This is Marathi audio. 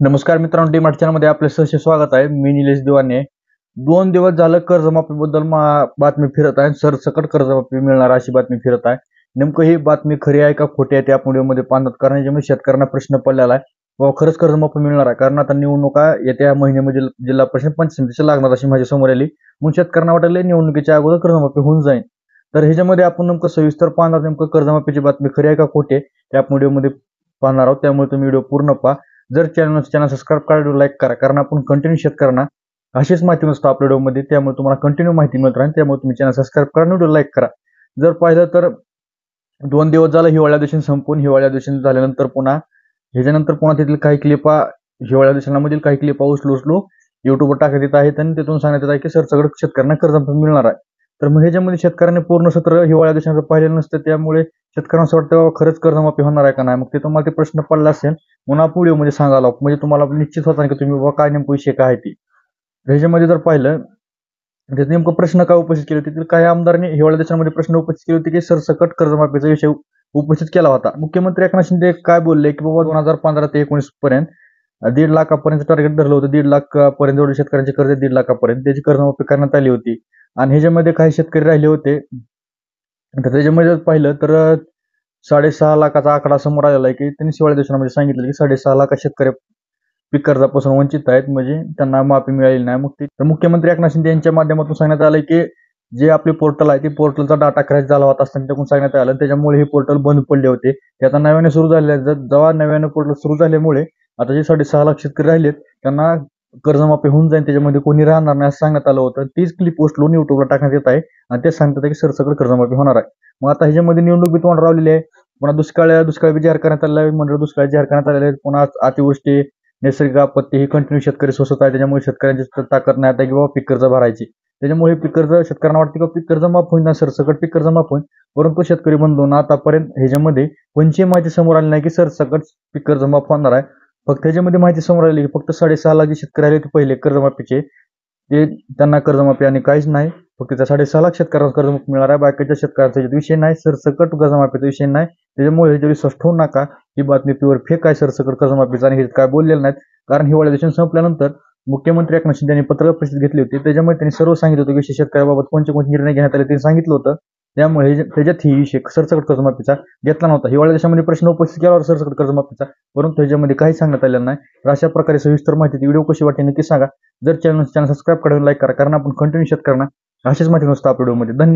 नमस्कार मित्रांनो, डी-मार्ट चॅनलमध्ये आपले सहर्ष स्वागत आहे. मी निलेश दिवाने. 2 दिवस झालं कर्जमाफीबद्दल बातमी फिरत आहे. सरसकट कर्जमाफी मिळणार अशी बातमी फिरत आहे. नेमकं ही बातमी खरी आहे का खोटी आहे ते आपण व्हिडिओमध्ये पाहणार, कारण याच्यामध्ये शेतकऱ्यांना प्रश्न पडलेला आहे. बाबा खरंच कर्जमाफी मिळणार आहे, कारण आता निवडणुका येत्या महिन्यामध्ये जिल्हा परिषद पंचायत समितीच्या लागणार अशी माझ्या समोर आली. म्हणून शेतकऱ्यांना वाटलं निवडणुकीच्या अगोदर कर्जमाफी होऊन जाईल. तर ह्याच्यामध्ये आपण नेमकं सविस्तर पाहणार, नेमकं कर्जमाफीची बातमी खरी आहे का खोटी आहे ते आपण व्हिडिओमध्ये पाहणार आहोत. त्यामुळे तुम्ही व्हिडिओ पूर्ण पहा. जर चॅनल सबस्क्राईब करा, लाईक करा, कारण आपण कंटिन्यू शेतकऱ्यांना अशीच माहिती नसतो आपल्या व्हिडिओमध्ये. त्यामुळे तुम्हाला कंटिन्यू माहिती मिळत राहील. त्यामुळे तुम्ही चॅनल सबस्क्राईब करा, व्हिडिओ लाईक करा. जर पाहिलं तर 2 दिवस झालं हिवाळ्या दिवशी संपून, हिवाळ्या दिवशी झाल्यानंतर ह्याच्यानंतर पुन्हा तिथील काही क्लिपा, हिवाळ्या दिवसांमधील काही क्लिपा उचलू युट्यूबवर टाकण्यात येत आहेत आणि तिथून सांगण्यात येत आहे की सरसकट शेतकऱ्यांना कर्जमाफी मिळणार आहे. तर मग ह्याच्यामध्ये शेतकऱ्यांनी पूर्ण सत्र हिवाळ्या दिवसांचं पाहिलेलं नसतं, त्यामुळे शेतकऱ्यांना असं वाटतं खरंच कर्जमाफी होणार आहे का नाही. मग ते तुम्हाला ते प्रश्न पडला असेल म्हणून आपण व्हिडिओमध्ये सांगायला, म्हणजे तुम्हाला निश्चित होता की तुम्ही बाबा काय नेमकं विषय काय आहे ती. ह्याच्यामध्ये जर पाहिलं तर नेमकं प्रश्न काय उपस्थित केले होते, काही आमदारांनी हिवाळ्या दिवसांमध्ये प्रश्न उपस्थित केले होते की सरसकट कर्जमाफीचा विषय उपस्थित केला होता. मुख्यमंत्री एकनाथ शिंदे काय बोलले की बाबा 2015 ते 19 पर्यंत 1.5 लाखापर्यंत टार्गेट धरलं होतं. 1.5 लाख पर्यंत जेवढे शेतकऱ्यांचे कर्ज 1.5 लाखापर्यंत त्याची कर्जमाफी करण्यात आली होती. आणि ह्याच्यामध्ये काही शेतकरी राहिले होते, तर त्याच्यामध्ये पाहिलं तर 6.5 लाखाचा आकडा समोर आलेला आहे की त्यांनी हिवाळ्या दिवसांमध्ये सांगितलं की 6.5 लाख शेतकरी पीक कर्जापासून वंचित आहेत, म्हणजे त्यांना माफी मिळालेली नाही. मग ते मुख्यमंत्री एकनाथ शिंदे यांच्या माध्यमातून सांगण्यात आलं की जे आपले पोर्टल आहे ते पोर्टलचा डाटा क्रॅश झाला होता असताना त्याकडून सांगण्यात आलं, त्याच्यामुळे हे पोर्टल बंद पडले होते. ते आता नव्याने सुरू झाले. जेव्हा नव्याने पोर्टल सुरू झाल्यामुळे आता जे 6.5 लाख शेतकरी राहिलेत त्यांना कर्जमाफी होऊन जाईल, त्याच्यामध्ये कोणी राहणार नाही असं सांगण्यात आलं होतं. तीच क्लिप उचलून युट्यूबला टाकण्यात येत आहे आणि ते सांगतात की सरसकट कर्जमाफी होणार आहे. मग आता ह्याच्यामध्ये निवडणूक बी तोंड रावलेली आहे. पुन्हा दुष्काळ बी जाहीर करण्यात आलेला आहे, मंडळ दुष्काळ जाहीर करण्यात आलेले आहेत. पुन्हा अतिवृष्टी, नैसर्गिक आपत्ती ही कंटिन्यू शेतकरी सोसत आहे. त्याच्यामुळे शेतकऱ्यांची ताकद नाही आता की बाबा पीक कर्ज भरायची. त्याच्यामुळे पीक कर्ज शेतकऱ्यांना वाटते की पीक कर्ज माफ होईल ना, सरसकट पीक कर्ज माफ होईल. परंतु शेतकरी बंधूंना आतापर्यंत ह्याच्यामध्ये कोणची माहिती समोर आली नाही की सरसकट पीक कर्ज माफ होणार आहे. फक्त ह्याच्यामध्ये माहिती समोर आली की फक्त 6.5 लाख जे शेतकरी आले होते पहिले कर्जमाफीचे, ते त्यांना कर्जमाफी आणि काहीच नाही. फक्त त्या 6.5 लाख शेतकऱ्यांना कर्जमाफी मिळणार आहे. बाकीच्या शेतकऱ्यांचा विषय नाही, सरसकट कर्जमाफीचा विषय नाही. त्याच्यामुळे ह्याच्यावर स्पष्ट होऊ नका. ही बातमी प्युअर फेक आहे सरसकट कर्जमाफीचा, आणि हे काय बोललेलं नाहीत. कारण हिवाळ्या दिवशी संपल्यानंतर मुख्यमंत्री एकनाथ शिंदे यांनी पत्रकार परिषद घेतली होती. त्याच्यामध्ये त्यांनी सर्व सांगितलं होतं की शेतकऱ्याबाबत कोणते निर्णय घेण्यात आले ते सांगितलं होतं. त्यामुळे त्याच्यात ही विषय सरसकट कर्जमाफीचा घेतला नव्हता. हिवाळ्या दिवसामध्ये प्रश्न उपस्थित केला होता सरसकट कर्जमाफीचा, परंतु ह्याच्यामध्ये काही सांगण्यात आलेलं नाही. तर अशा प्रकारे सविस्तर माहिती व्हिडिओ कशी वाटते नक्की सांगा. जर चॅनल सबस्क्राईब करा, लाईक करा, कारण आपण कंटिन्यू शेतकऱ्यांना अशीच माहिती नसतं आपल्या व्हिडिओमध्ये. धन्यवाद.